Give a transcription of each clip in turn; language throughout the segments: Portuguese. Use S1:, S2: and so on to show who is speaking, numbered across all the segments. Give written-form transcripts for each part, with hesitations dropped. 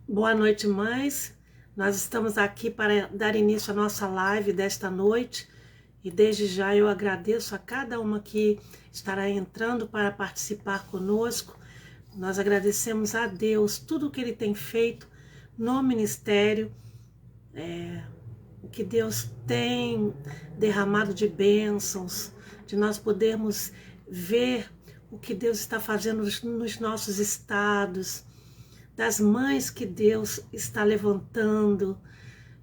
S1: Boa noite, mães. Nós estamos aqui para dar início à nossa live desta noite e desde já eu agradeço a cada uma que estará entrando para participar conosco. Nós agradecemos a Deus tudo o que Ele tem feito no ministério, o que Deus tem derramado de bênçãos, de nós podermos ver o que Deus está fazendo nos nossos estados, das mães que Deus está levantando.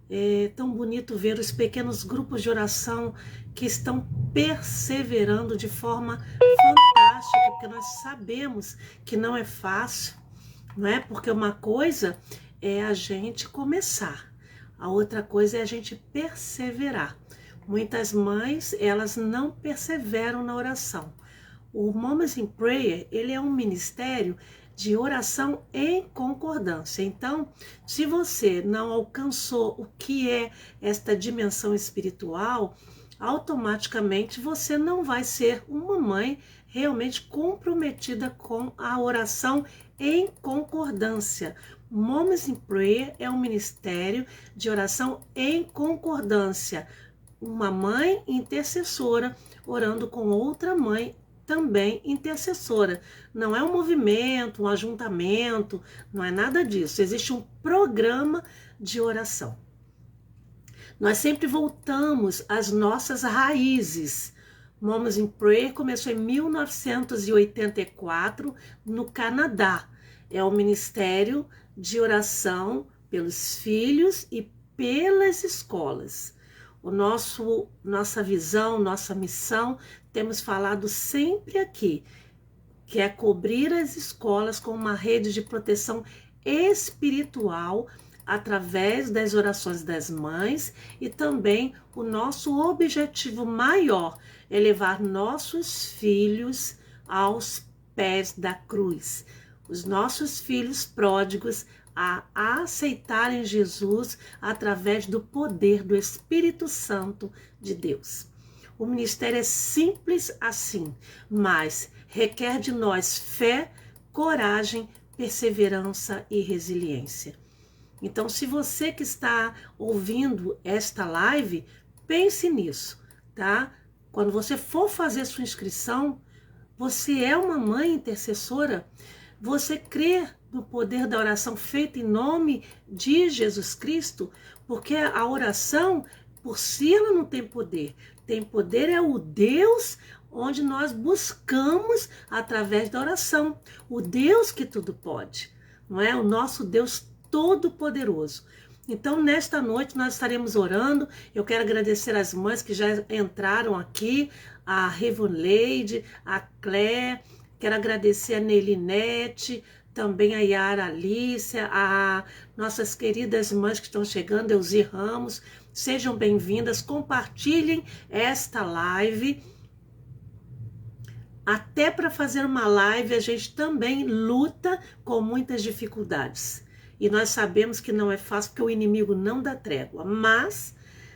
S1: É tão bonito ver os pequenos grupos de oração que estão perseverando de forma fantástica, porque nós sabemos que não é fácil, não é? Porque uma coisa é a gente começar, a outra coisa é a gente perseverar. Muitas mães, elas não perseveram na oração. O Moms in Prayer, ele é um ministério de oração em concordância. Então, se você não alcançou o que é esta dimensão espiritual, automaticamente você não vai ser uma mãe realmente comprometida com a oração em concordância. Moms in Prayer é um ministério de oração em concordância. Uma mãe intercessora orando com outra mãe também intercessora. Não é um movimento, um ajuntamento, não é nada disso. Existe um programa de oração. Nós sempre voltamos às nossas raízes. Moms in Prayer começou em 1984 no Canadá. É um ministério de oração pelos filhos e pelas escolas. Nossa visão, nossa missão, temos falado sempre aqui, que é cobrir as escolas com uma rede de proteção espiritual através das orações das mães, e também o nosso objetivo maior é levar nossos filhos aos pés da cruz. Os nossos filhos pródigos a aceitarem Jesus através do poder do Espírito Santo de Deus. O ministério é simples assim, mas requer de nós fé, coragem, perseverança e resiliência. Então, se você que está ouvindo esta live, pense nisso, tá? Quando você for fazer sua inscrição, você é uma mãe intercessora, você crê no poder da oração feita em nome de Jesus Cristo, porque a oração, por si, ela não tem poder. Tem poder é o Deus onde nós buscamos através da oração. O Deus que tudo pode, não é? O nosso Deus Todo-Poderoso. Então, nesta noite, nós estaremos orando. Eu quero agradecer as mães que já entraram aqui, a Revoleide, a Clé, quero agradecer a Nelinete, também a Yara Alícia, a nossas queridas mães que estão chegando, Elzi Ramos. Sejam bem-vindas, compartilhem esta live. Até para fazer uma live, a gente também luta com muitas dificuldades. E nós sabemos que não é fácil, porque o inimigo não dá trégua. Mas,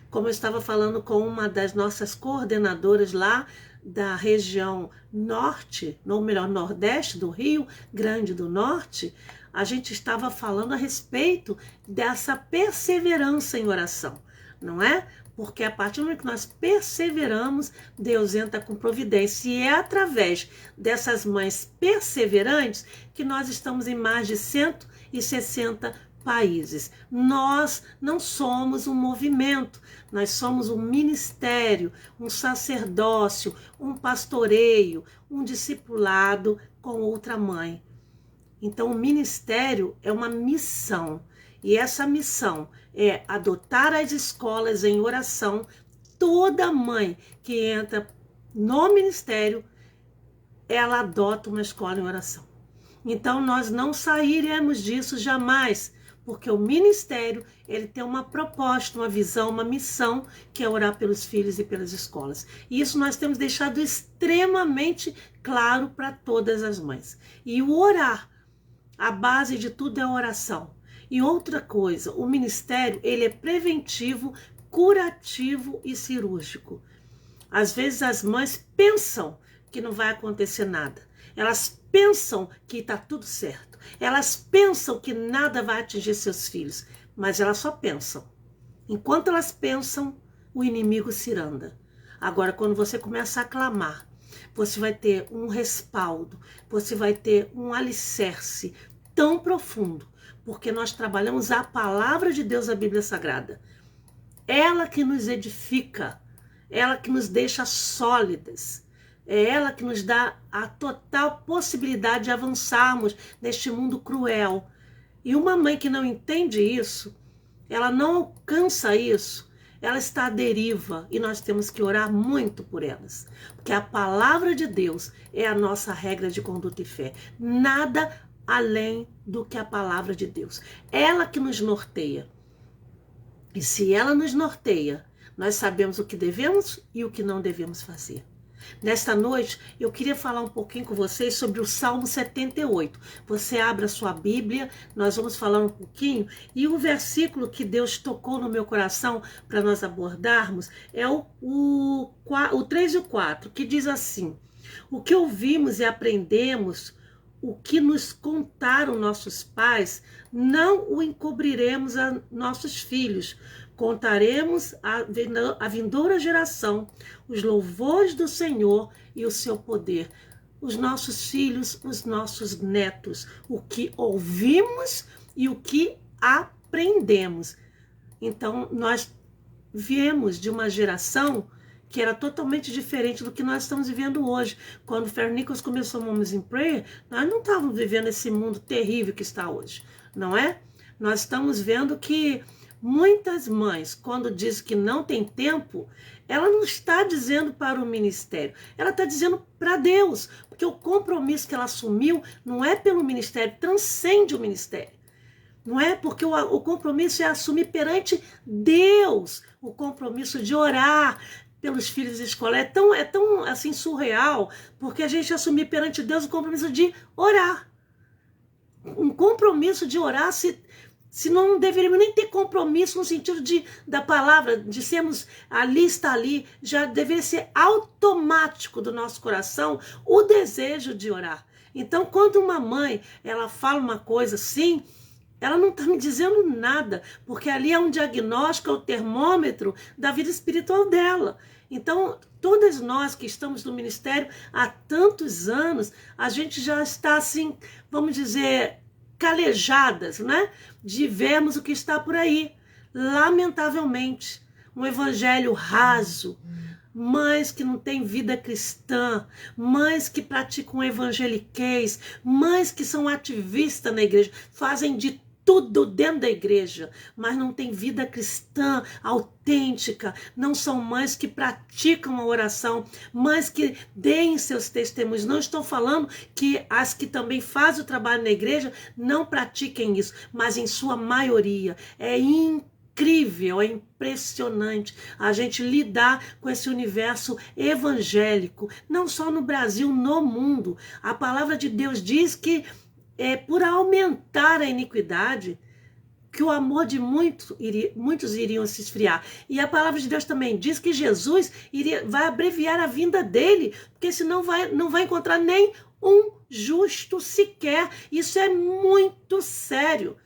S1: como eu estava falando com uma das nossas coordenadoras lá da região norte, ou melhor, nordeste do Rio Grande do Norte, a gente estava falando a respeito dessa perseverança em oração, não é? Porque a partir do momento que nós perseveramos, Deus entra com providência. E é através dessas mães perseverantes que nós estamos em mais de 160 países. Nós não somos um movimento, nós somos um ministério, um sacerdócio, um pastoreio, um discipulado com outra mãe. Então o ministério é uma missão, e essa missão é adotar as escolas em oração. Toda mãe que entra no ministério, ela adota uma escola em oração. Então nós não sairemos disso jamais, porque o ministério, ele tem uma proposta, uma visão, uma missão, que é orar pelos filhos e pelas escolas. E isso nós temos deixado extremamente claro para todas as mães. E o orar, a base de tudo é a oração. E outra coisa, o ministério, ele é preventivo, curativo e cirúrgico. Às vezes as mães pensam que não vai acontecer nada. Elas pensam que está tudo certo. Elas pensam que nada vai atingir seus filhos, mas elas só pensam. Enquanto elas pensam, o inimigo ciranda. Agora, quando você começa a clamar, você vai ter um respaldo, você vai ter um alicerce tão profundo, porque nós trabalhamos a palavra de Deus, a Bíblia Sagrada. Ela que nos edifica, ela que nos deixa sólidas, é ela que nos dá a total possibilidade de avançarmos neste mundo cruel. E uma mãe que não entende isso, ela não alcança isso, ela está à deriva e nós temos que orar muito por elas. Porque a palavra de Deus é a nossa regra de conduta e fé. Nada além do que a palavra de Deus. Ela que nos norteia. E se ela nos norteia, nós sabemos o que devemos e o que não devemos fazer. Nesta noite, eu queria falar um pouquinho com vocês sobre o Salmo 78. Você abre a sua Bíblia, nós vamos falar um pouquinho. E o versículo que Deus tocou no meu coração para nós abordarmos é o 3 e o 4, que diz assim: o que ouvimos e aprendemos, o que nos contaram nossos pais, não o encobriremos a nossos filhos. Contaremos à vindoura geração os louvores do Senhor e o seu poder. Os nossos filhos, os nossos netos, o que ouvimos e o que aprendemos. Então, nós viemos de uma geração que era totalmente diferente do que nós estamos vivendo hoje. Quando o Ferro Nichols começou o Moments in Prayer, nós não estávamos vivendo esse mundo terrível que está hoje, não é? Nós estamos vendo que muitas mães, quando diz que não tem tempo, ela não está dizendo para o ministério, ela está dizendo para Deus, porque o compromisso que ela assumiu não é pelo ministério, transcende o ministério. Não é? Porque o compromisso é assumir perante Deus, o compromisso de orar pelos filhos de escola. É tão assim surreal, porque a gente assumir perante Deus o compromisso de orar. Um compromisso de orar, se não deveríamos nem ter compromisso no sentido da palavra, de sermos ali, está ali, já deveria ser automático do nosso coração o desejo de orar. Então, quando uma mãe, ela fala uma coisa assim, ela não está me dizendo nada, porque ali é um diagnóstico, é o termômetro da vida espiritual dela. Então, todas nós que estamos no ministério há tantos anos, a gente já está assim, vamos dizer, calejadas, né? De vermos o que está por aí. Lamentavelmente, um evangelho raso, mães que não têm vida cristã, mães que praticam evangeliquez, mães que são ativistas na igreja, fazem de tudo dentro da igreja, mas não tem vida cristã autêntica, não são mães que praticam a oração, mães que deem seus testemunhos. Não estou falando que as que também fazem o trabalho na igreja não pratiquem isso, mas em sua maioria. É incrível, é impressionante a gente lidar com esse universo evangélico, não só no Brasil, no mundo. A palavra de Deus diz que por aumentar a iniquidade, que o amor de muitos iriam se esfriar. E a palavra de Deus também diz que Jesus vai abreviar a vinda dele, porque senão não vai encontrar nem um justo sequer. Isso é muito sério.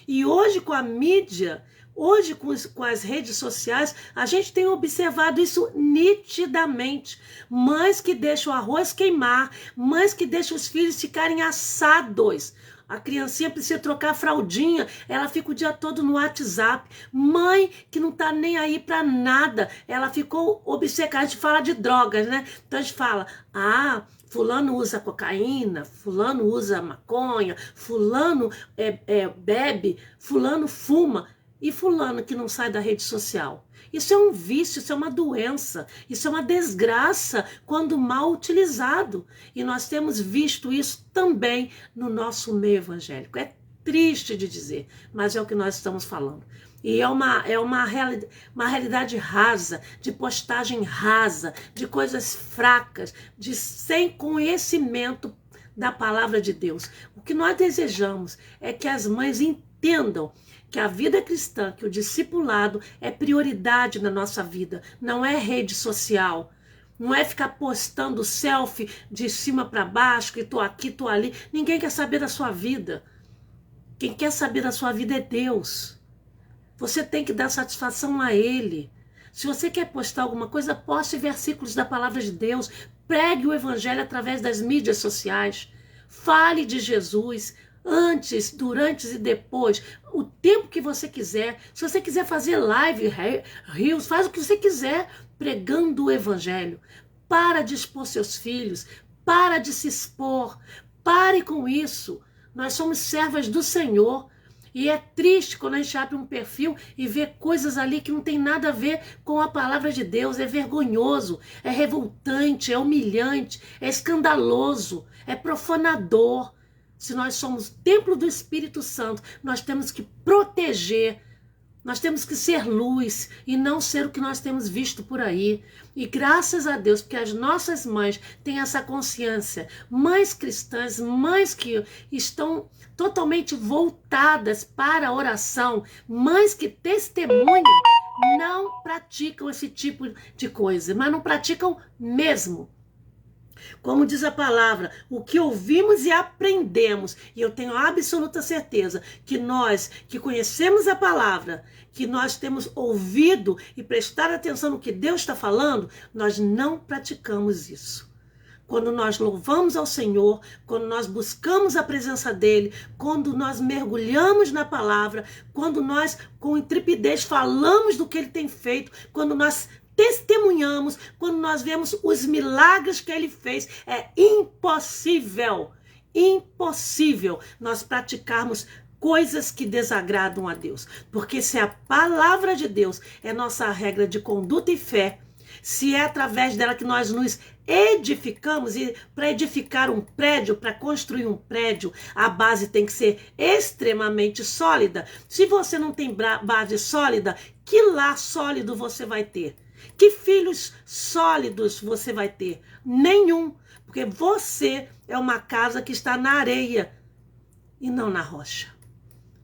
S1: E hoje com a mídia, hoje com as redes sociais, a gente tem observado isso nitidamente. Mães que deixam o arroz queimar, mães que deixam os filhos ficarem assados. A criancinha precisa trocar a fraldinha, ela fica o dia todo no WhatsApp. Mãe que não tá nem aí pra nada, ela ficou obcecada. A gente fala de drogas, né? Então a gente fala, fulano usa cocaína, fulano usa maconha, fulano bebe, fulano fuma. E fulano que não sai da rede social? Isso é um vício, isso é uma doença, isso é uma desgraça quando mal utilizado. E nós temos visto isso também no nosso meio evangélico. É triste de dizer, mas é o que nós estamos falando. E é uma realidade rasa, de postagem rasa, de coisas fracas, sem conhecimento da palavra de Deus. O que nós desejamos é que as mães entendam que a vida cristã, que o discipulado é prioridade na nossa vida, não é rede social, Não é ficar postando selfie de cima para baixo, que tô aqui, tô ali. Ninguém quer saber da sua vida. Quem quer saber da sua vida é Deus. Você tem que dar satisfação a Ele. Se você quer postar alguma coisa, poste versículos da palavra de Deus. Pregue o evangelho através das mídias sociais. Fale de Jesus antes, durante e depois. O tempo que você quiser. Se você quiser fazer live, reels, faz o que você quiser, pregando o evangelho. Para de expor seus filhos. Para de se expor. Pare com isso. Nós somos servas do Senhor. E é triste quando a gente abre um perfil e vê coisas ali que não tem nada a ver com a palavra de Deus. É vergonhoso, é revoltante, é humilhante, é escandaloso, é profanador. Se nós somos templo do Espírito Santo, nós temos que proteger. Nós temos que ser luz e não ser o que nós temos visto por aí. E graças a Deus, porque as nossas mães têm essa consciência. Mães cristãs, mães que estão totalmente voltadas para a oração. Mães que testemunham, não praticam esse tipo de coisa. Mas não praticam mesmo. Como diz a palavra, o que ouvimos e aprendemos, e eu tenho absoluta certeza que nós que conhecemos a palavra, que nós temos ouvido e prestado atenção no que Deus está falando, nós não praticamos isso. Quando nós louvamos ao Senhor, quando nós buscamos a presença dEle, quando nós mergulhamos na palavra, quando nós com intrepidez falamos do que Ele tem feito, quando nós testemunhamos, quando nós vemos os milagres que Ele fez, é impossível nós praticarmos coisas que desagradam a Deus. Porque se a palavra de Deus é nossa regra de conduta e fé, se é através dela que nós nos edificamos, e para edificar um prédio, para construir um prédio, a base tem que ser extremamente sólida. Se você não tem base sólida, que lar sólido você vai ter? Que filhos sólidos você vai ter? Nenhum, porque você é uma casa que está na areia e não na rocha.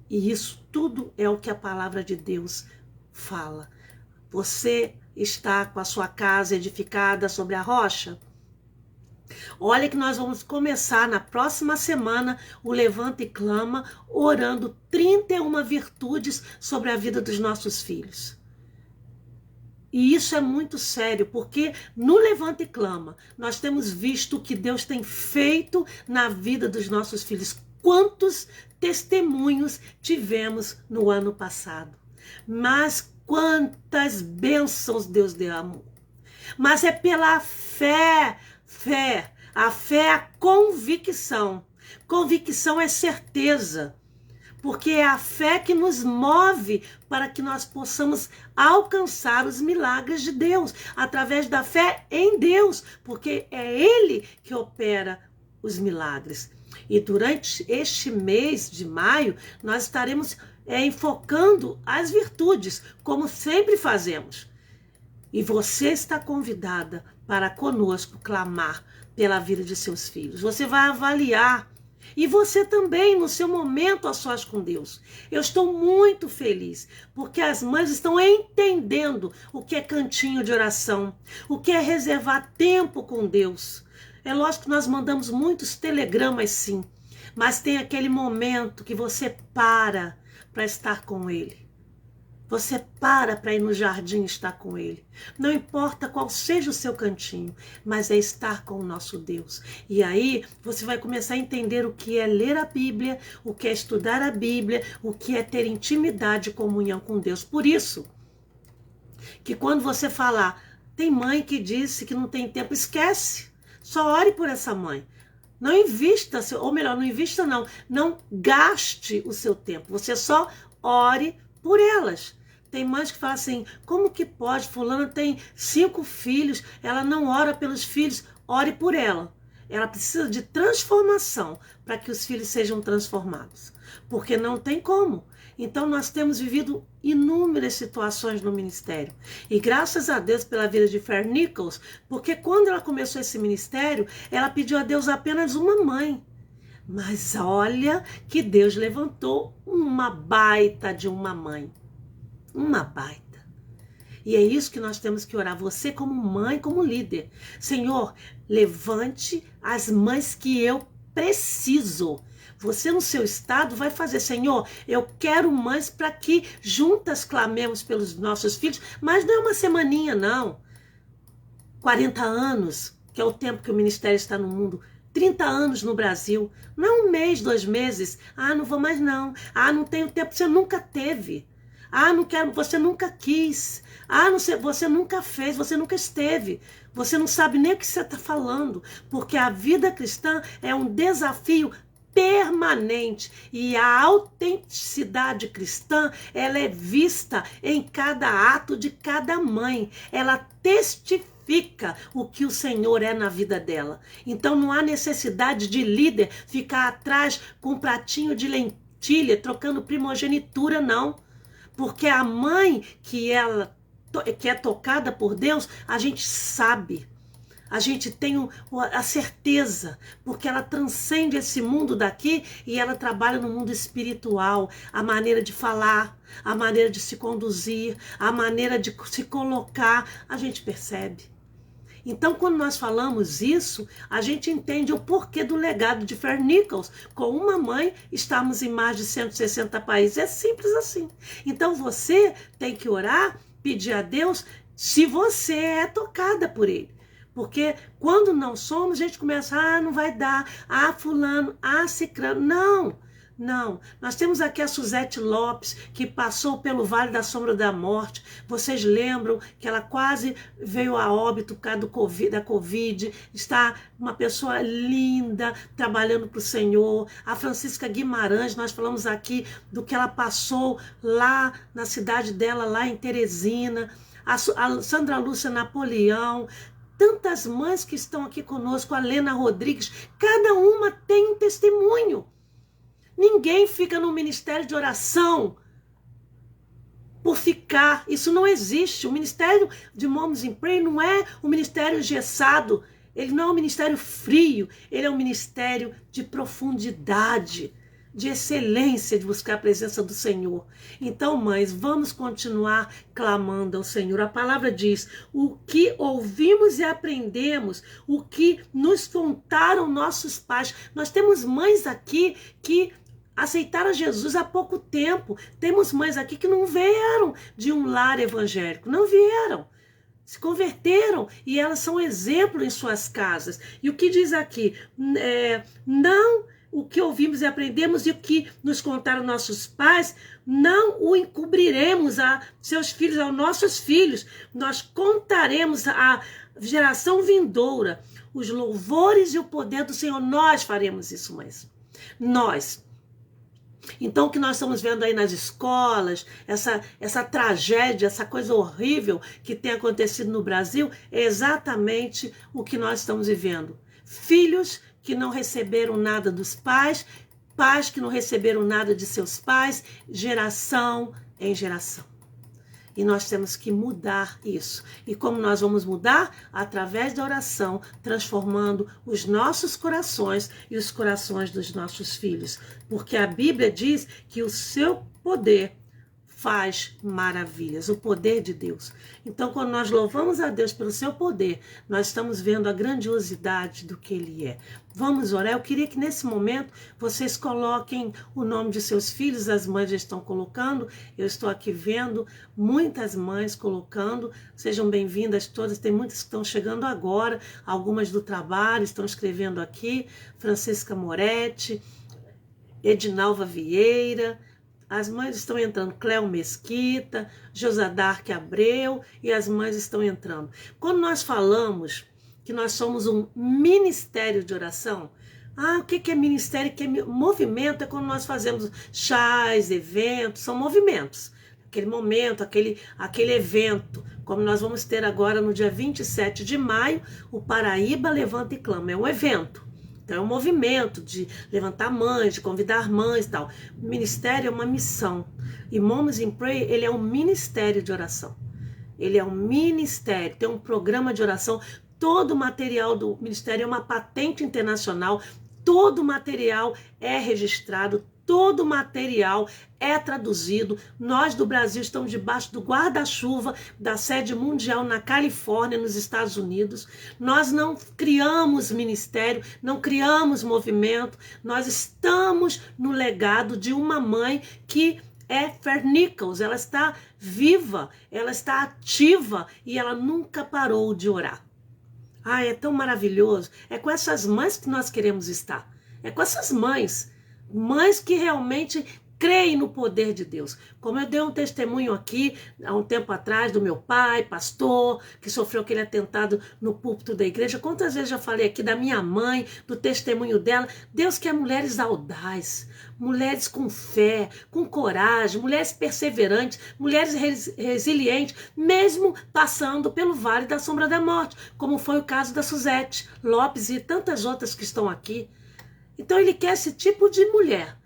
S1: E isso tudo é o que a palavra de Deus fala. Você está com a sua casa edificada sobre a rocha? Olha que nós vamos começar na próxima semana o Levanta e Clama, orando 31 virtudes sobre a vida dos nossos filhos. E isso é muito sério, porque no Levanta e Clama, nós temos visto o que Deus tem feito na vida dos nossos filhos. Quantos testemunhos tivemos no ano passado. Mas quantas bênçãos Deus deu. Mas é pela fé. A fé é a convicção. Convicção é certeza. Porque é a fé que nos move para que nós possamos alcançar os milagres de Deus, através da fé em Deus, porque é Ele que opera os milagres. E durante este mês de maio, nós estaremos enfocando as virtudes, como sempre fazemos. E você está convidada para conosco clamar pela vida de seus filhos. Você vai avaliar. E você também, no seu momento a sós com Deus. Eu estou muito feliz, porque as mães estão entendendo o que é cantinho de oração, o que é reservar tempo com Deus. É lógico que nós mandamos muitos telegramas, sim, mas tem aquele momento que você para estar com Ele. Você para ir no jardim estar com Ele. Não importa qual seja o seu cantinho, mas é estar com o nosso Deus. E aí você vai começar a entender o que é ler a Bíblia, o que é estudar a Bíblia, o que é ter intimidade e comunhão com Deus. Por isso que quando você falar, tem mãe que disse que não tem tempo, esquece. Só ore por essa mãe. Não invista, ou melhor, não invista não. Não gaste o seu tempo. Você só ore por elas. Tem mães que falam assim, como que pode? Fulana tem 5 filhos, ela não ora pelos filhos, ore por ela. Ela precisa de transformação para que os filhos sejam transformados. Porque não tem como. Então nós temos vivido inúmeras situações no ministério. E graças a Deus pela vida de Fer Nichols, porque quando ela começou esse ministério, ela pediu a Deus apenas uma mãe. Mas olha que Deus levantou uma baita de uma mãe. Uma baita. E é isso que nós temos que orar. Você como mãe, como líder. Senhor, levante as mães que eu preciso. Você no seu estado vai fazer, Senhor, eu quero mães para que juntas clamemos pelos nossos filhos, mas não é uma semaninha, não. 40 anos, que é o tempo que o ministério está no mundo. 30 anos no Brasil. Não é um mês, 2 meses. Ah, não vou mais não. Ah, não tenho tempo. Você nunca teve. Ah, não quero. Você nunca quis. Ah, não sei, você nunca fez. Você nunca esteve. Você não sabe nem o que você está falando. Porque a vida cristã é um desafio permanente, e a autenticidade cristã, ela é vista em cada ato de cada mãe. Ela testifica o que o Senhor é na vida dela. Então não há necessidade de líder ficar atrás com um pratinho de lentilha trocando primogenitura, não. Porque a mãe que é tocada por Deus, a gente sabe. A gente tem a certeza, porque ela transcende esse mundo daqui e ela trabalha no mundo espiritual. A maneira de falar, a maneira de se conduzir, a maneira de se colocar, a gente percebe. Então, quando nós falamos isso, a gente entende o porquê do legado de Fer Nichols. Com uma mãe, estamos em mais de 160 países. É simples assim. Então, você tem que orar, pedir a Deus, se você é tocada por Ele. Porque quando não somos, a gente começa, não vai dar, fulano, cicrano. Não, não. Nós temos aqui a Suzete Lopes, que passou pelo Vale da Sombra da Morte. Vocês lembram que ela quase veio a óbito por causa da Covid. Está uma pessoa linda, trabalhando para o Senhor. A Francisca Guimarães, nós falamos aqui do que ela passou lá na cidade dela, lá em Teresina. A Sandra Lúcia Napoleão. Tantas mães que estão aqui conosco, a Lena Rodrigues, cada uma tem um testemunho. Ninguém fica no ministério de oração por ficar. Isso não existe. O ministério de Moms in Prayer não é um ministério engessado. Ele não é um ministério frio. Ele é um ministério de profundidade, de excelência, de buscar a presença do Senhor. Então, mães, vamos continuar clamando ao Senhor. A palavra diz, o que ouvimos e aprendemos, o que nos contaram nossos pais. Nós temos mães aqui que aceitaram Jesus há pouco tempo. Temos mães aqui que não vieram de um lar evangélico, não vieram. Se converteram e elas são exemplo em suas casas. E o que diz aqui? Não o que ouvimos e aprendemos e o que nos contaram nossos pais, não o encobriremos a seus filhos, aos nossos filhos. Nós contaremos à geração vindoura os louvores e o poder do Senhor. Nós faremos isso, mães. Nós. Então, o que nós estamos vendo aí nas escolas, essa tragédia, essa coisa horrível que tem acontecido no Brasil, é exatamente o que nós estamos vivendo. Filhos que não receberam nada dos pais, pais que não receberam nada de seus pais, geração em geração. E nós temos que mudar isso. E como nós vamos mudar? Através da oração, transformando os nossos corações e os corações dos nossos filhos. Porque a Bíblia diz que o seu poder faz maravilhas, o poder de Deus. Então, quando nós louvamos a Deus pelo seu poder, nós estamos vendo a grandiosidade do que Ele é. Vamos orar. Eu queria que nesse momento vocês coloquem o nome de seus filhos, as mães já estão colocando, eu estou aqui vendo muitas mães colocando, sejam bem-vindas todas, tem muitas que estão chegando agora, algumas do trabalho estão escrevendo aqui, Francisca Moretti, Edinalva Vieira, as mães estão entrando, Cléo Mesquita, Josadarque Abreu, e as mães estão entrando. Quando nós falamos que nós somos um ministério de oração, o que é ministério? Que é movimento? É quando nós fazemos chás, eventos, são movimentos. Aquele momento, aquele evento, como nós vamos ter agora no dia 27 de maio, o Paraíba Levanta e Clama, é um evento. Então é um movimento de levantar mães, de convidar mães e tal. O ministério é uma missão. E Moms in Prayer, ele é um ministério de oração. Ele é um ministério, tem um programa de oração. Todo o material do ministério é uma patente internacional. todo o material é registrado, todo o material é traduzido. Nós do Brasil estamos debaixo do guarda-chuva da sede mundial na Califórnia, nos Estados Unidos. Nós não criamos ministério, não criamos movimento, nós estamos no legado de uma mãe que é Fern Nichols, ela está viva, ela está ativa e ela nunca parou de orar. Ah, é tão maravilhoso. É com essas mães que nós queremos estar. É com essas mães que realmente creem no poder de Deus. Como eu dei um testemunho aqui, há um tempo atrás, do meu pai, pastor, que sofreu aquele atentado no púlpito da igreja. Quantas vezes já falei aqui da minha mãe, do testemunho dela. Deus quer mulheres audazes, mulheres com fé, com coragem, mulheres perseverantes, mulheres resilientes, mesmo passando pelo vale da sombra da morte, como foi o caso da Suzete Lopes e tantas outras que estão aqui. Então ele quer esse tipo de mulher.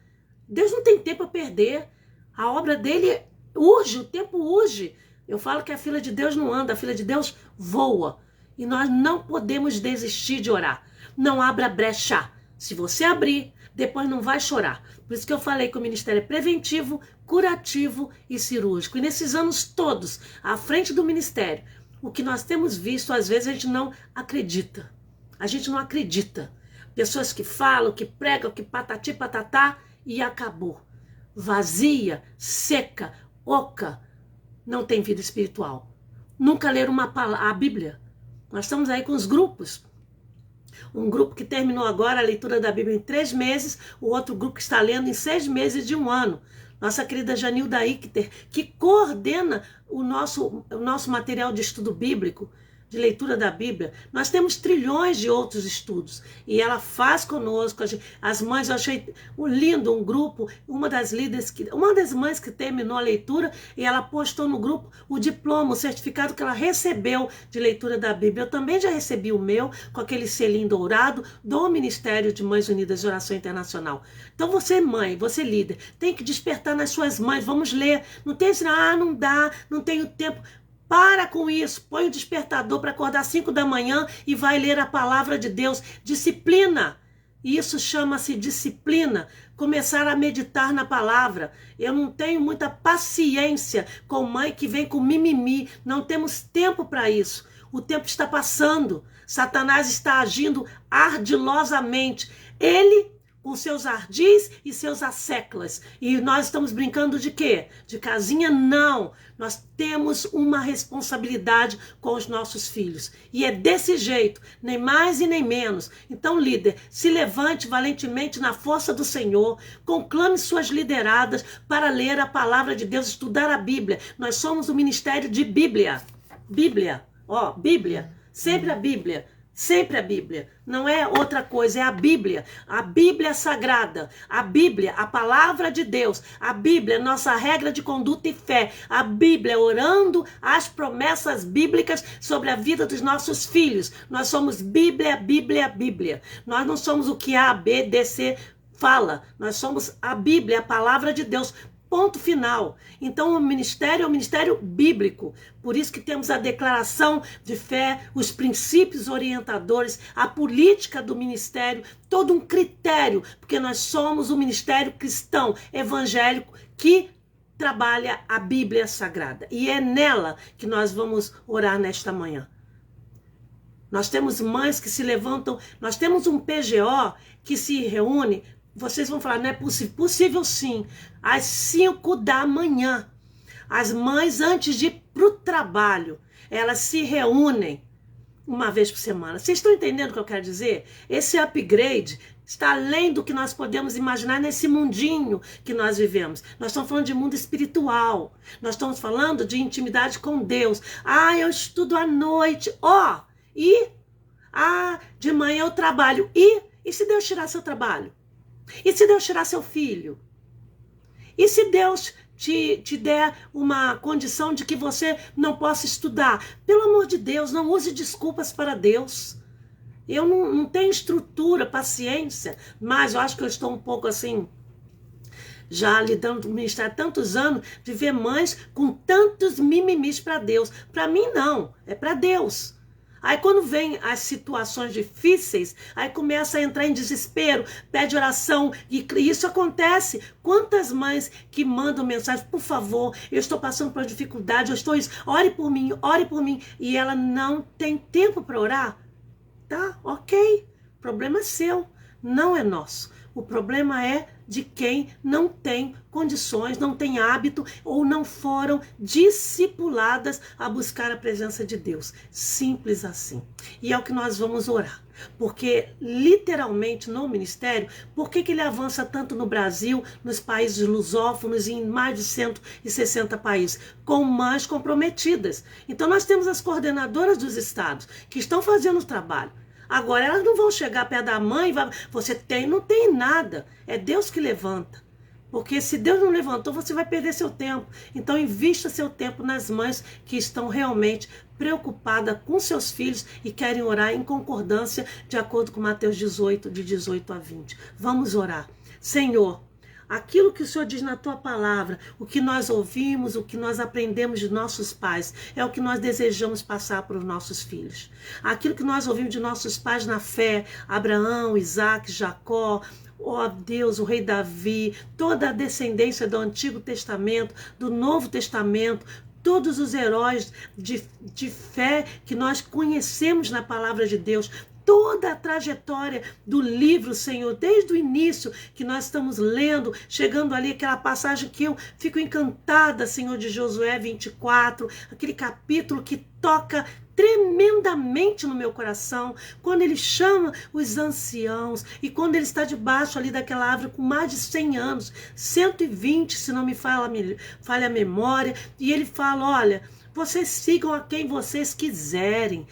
S1: Deus não tem tempo a perder. A obra dele urge, o tempo urge. Eu falo que a fila de Deus não anda, a fila de Deus voa. E nós não podemos desistir de orar. Não abra brecha. Se você abrir, depois não vai chorar. Por isso que eu falei que o ministério é preventivo, curativo e cirúrgico. E nesses anos todos, à frente do ministério, o que nós temos visto, às vezes a gente não acredita. A gente não acredita. Pessoas que falam, que pregam, que patati patatá e acabou. Vazia, seca, oca, não tem vida espiritual. Nunca leram a Bíblia. Nós estamos aí com os grupos. Um grupo que terminou agora a leitura da Bíblia em 3 meses, o outro grupo que está lendo em 6 meses de 1 ano. Nossa querida Janilda Ichter, que coordena o nosso material de estudo bíblico, de leitura da Bíblia. Nós temos trilhões de outros estudos e ela faz conosco. As mães, eu achei lindo um grupo, uma das mães que terminou a leitura e ela postou no grupo o diploma, o certificado que ela recebeu de leitura da Bíblia. Eu também já recebi o meu, com aquele selinho dourado do Ministério de Mães Unidas de Oração Internacional. Então você mãe, você líder, tem que despertar nas suas mães, vamos ler. Não tem assim, não dá, não tenho tempo. Para com isso, põe o despertador para acordar às 5 da manhã e vai ler a palavra de Deus. Disciplina. Isso chama-se disciplina. Começar a meditar na palavra. Eu não tenho muita paciência com mãe que vem com mimimi. Não temos tempo para isso. O tempo está passando. Satanás está agindo ardilosamente. Ele com seus ardis e seus asseclas. E nós estamos brincando de quê? De casinha? Não. Nós temos uma responsabilidade com os nossos filhos. E é desse jeito, nem mais e nem menos. Então, líder, se levante valentemente na força do Senhor, conclame suas lideradas para ler a palavra de Deus, estudar a Bíblia. Nós somos o ministério de Bíblia. Bíblia, Bíblia, sempre a Bíblia. Sempre a Bíblia, não é outra coisa, é a Bíblia sagrada, a Bíblia, a palavra de Deus, a Bíblia, nossa regra de conduta e fé, a Bíblia, orando as promessas bíblicas sobre a vida dos nossos filhos. Nós somos Bíblia, Bíblia, Bíblia. Nós não somos o que A, B, D, C fala, nós somos a Bíblia, a palavra de Deus. Ponto final. Então o ministério é um ministério bíblico. Por isso que temos a declaração de fé, os princípios orientadores, a política do ministério, todo um critério, porque nós somos um ministério cristão, evangélico, que trabalha a Bíblia Sagrada. E é nela que nós vamos orar nesta manhã. Nós temos mães que se levantam, nós temos um PGO que se reúne. Vocês vão falar, não é possível? Possível sim. Às 5 da manhã. As mães, antes de ir para o trabalho, elas se reúnem uma vez por semana. Vocês estão entendendo o que eu quero dizer? Esse upgrade está além do que nós podemos imaginar nesse mundinho que nós vivemos. Nós estamos falando de mundo espiritual. Nós estamos falando de intimidade com Deus. Eu estudo à noite. De manhã eu trabalho. E se Deus tirar seu trabalho? E se Deus tirar seu filho? E se Deus te der uma condição de que você não possa estudar? Pelo amor de Deus, não use desculpas para Deus. Eu não tenho estrutura, paciência, mas eu acho que eu estou um pouco assim, já lidando com o ministério há tantos anos, de ver mães com tantos mimimis para Deus. Para mim não, é para Deus. Aí quando vem as situações difíceis, aí começa a entrar em desespero, pede oração, e isso acontece. Quantas mães que mandam mensagem, por favor, eu estou passando por dificuldade, eu estou isso, ore por mim, e ela não tem tempo para orar? Tá, ok, problema é seu, não é nosso. O problema é de quem não tem condições, não tem hábito ou não foram discipuladas a buscar a presença de Deus. Simples assim. E é o que nós vamos orar. Porque literalmente no ministério, por que ele avança tanto no Brasil, nos países lusófonos e em mais de 160 países? Com mães comprometidas. Então nós temos as coordenadoras dos estados que estão fazendo o trabalho. Agora, elas não vão chegar perto da mãe, você tem, não tem nada. É Deus que levanta. Porque se Deus não levantou, você vai perder seu tempo. Então, invista seu tempo nas mães que estão realmente preocupadas com seus filhos e querem orar em concordância, de acordo com Mateus 18, de 18 a 20. Vamos orar. Senhor, aquilo que o Senhor diz na tua palavra, o que nós ouvimos, o que nós aprendemos de nossos pais, é o que nós desejamos passar para os nossos filhos. Aquilo que nós ouvimos de nossos pais na fé, Abraão, Isaac, Jacó, ó Deus, o rei Davi, toda a descendência do Antigo Testamento, do Novo Testamento, todos os heróis de fé que nós conhecemos na palavra de Deus, toda a trajetória do livro, Senhor, desde o início que nós estamos lendo, chegando ali aquela passagem que eu fico encantada, Senhor, de Josué 24, aquele capítulo que toca tremendamente no meu coração, quando ele chama os anciãos e quando ele está debaixo ali daquela árvore com mais de 100 anos, 120, se não me falha a memória, e ele fala, olha, vocês sigam a quem vocês quiserem,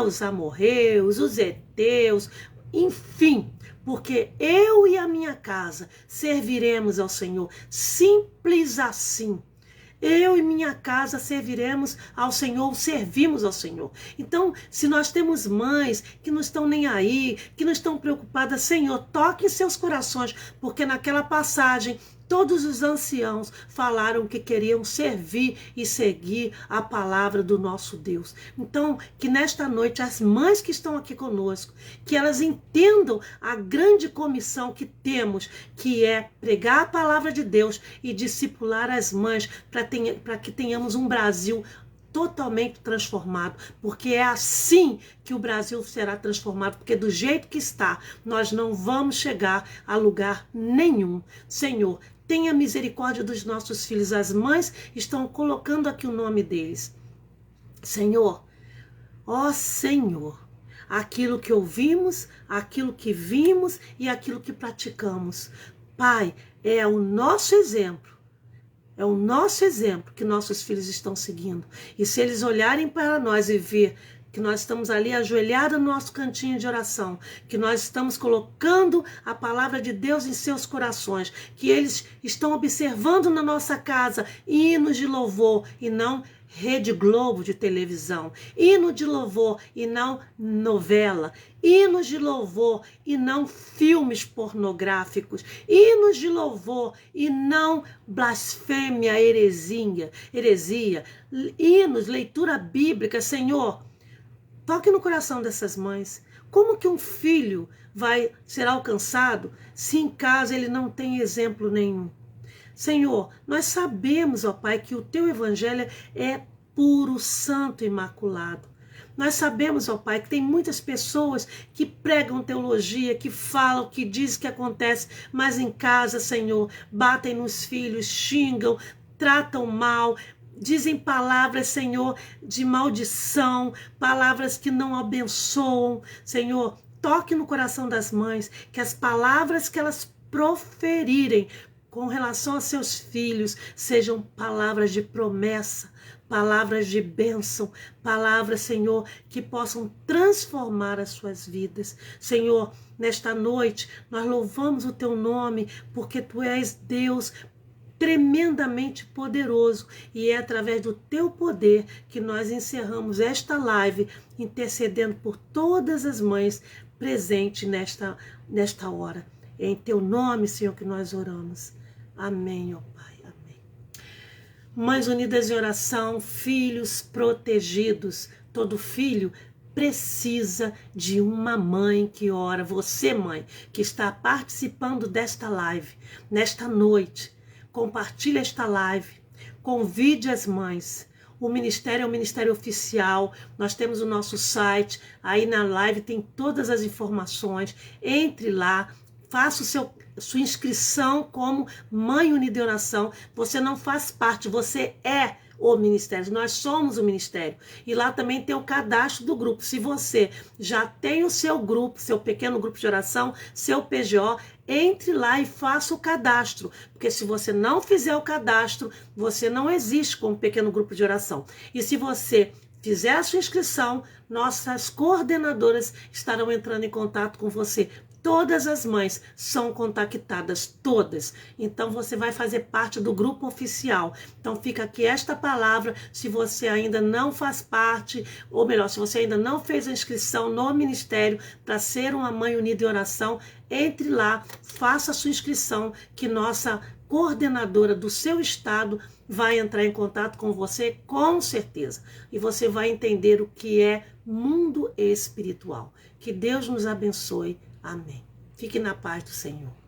S1: os amorreus, os heteus, enfim, porque eu e a minha casa serviremos ao Senhor, simples assim. Eu e minha casa serviremos ao Senhor, servimos ao Senhor. Então, se nós temos mães que não estão nem aí, que não estão preocupadas, Senhor, toque em seus corações, porque naquela passagem todos os anciãos falaram que queriam servir e seguir a palavra do nosso Deus. Então, que nesta noite as mães que estão aqui conosco, que elas entendam a grande comissão que temos, que é pregar a palavra de Deus e discipular as mães para que tenhamos um Brasil totalmente transformado, porque é assim que o Brasil será transformado, porque do jeito que está, nós não vamos chegar a lugar nenhum. Senhor, tenha misericórdia dos nossos filhos. As mães estão colocando aqui o nome deles. Senhor, ó Senhor, aquilo que ouvimos, aquilo que vimos e aquilo que praticamos. Pai, é o nosso exemplo. É o nosso exemplo que nossos filhos estão seguindo. E se eles olharem para nós e ver que nós estamos ali ajoelhados no nosso cantinho de oração, que nós estamos colocando a palavra de Deus em seus corações, que eles estão observando na nossa casa hinos de louvor e não Rede Globo de televisão, hino de louvor e não novela, hinos de louvor e não filmes pornográficos, hinos de louvor e não blasfêmia, heresia, hinos, leitura bíblica. Senhor, toque no coração dessas mães. Como que um filho vai ser alcançado se em casa ele não tem exemplo nenhum? Senhor, nós sabemos, ó Pai, que o teu evangelho é puro, santo e imaculado. Nós sabemos, ó Pai, que tem muitas pessoas que pregam teologia, que falam, que dizem que acontece, mas em casa, Senhor, batem nos filhos, xingam, tratam mal, dizem palavras, Senhor, de maldição, palavras que não abençoam. Senhor, toque no coração das mães, que as palavras que elas proferirem com relação a seus filhos sejam palavras de promessa, palavras de bênção, palavras, Senhor, que possam transformar as suas vidas. Senhor, nesta noite nós louvamos o teu nome, porque tu és Deus tremendamente poderoso, e é através do teu poder que nós encerramos esta live, intercedendo por todas as mães presentes nesta hora. É em teu nome, Senhor, que nós oramos. Amém, ó Pai, amém. Mães unidas em oração, filhos protegidos. Todo filho precisa de uma mãe que ora. Você, mãe, que está participando desta live, nesta noite, compartilhe esta live, convide as mães. O ministério é um ministério oficial, nós temos o nosso site, aí na live tem todas as informações, entre lá, faça sua inscrição como Mãe Unida de Oração. Você não faz parte, você é o ministério, nós somos o ministério. E lá também tem o cadastro do grupo. Se você já tem o seu grupo, seu pequeno grupo de oração, seu PGO, entre lá e faça o cadastro. Porque se você não fizer o cadastro, você não existe como pequeno grupo de oração. E se você fizer a sua inscrição, nossas coordenadoras estarão entrando em contato com você. Todas as mães são contactadas, todas. Então você vai fazer parte do grupo oficial. Então fica aqui esta palavra, se você ainda não faz parte, ou melhor, se você ainda não fez a inscrição no ministério para ser uma Mãe Unida em Oração, entre lá, faça a sua inscrição, que nossa coordenadora do seu estado vai entrar em contato com você com certeza. E você vai entender o que é mundo espiritual. Que Deus nos abençoe. Amém. Fique na paz do Senhor.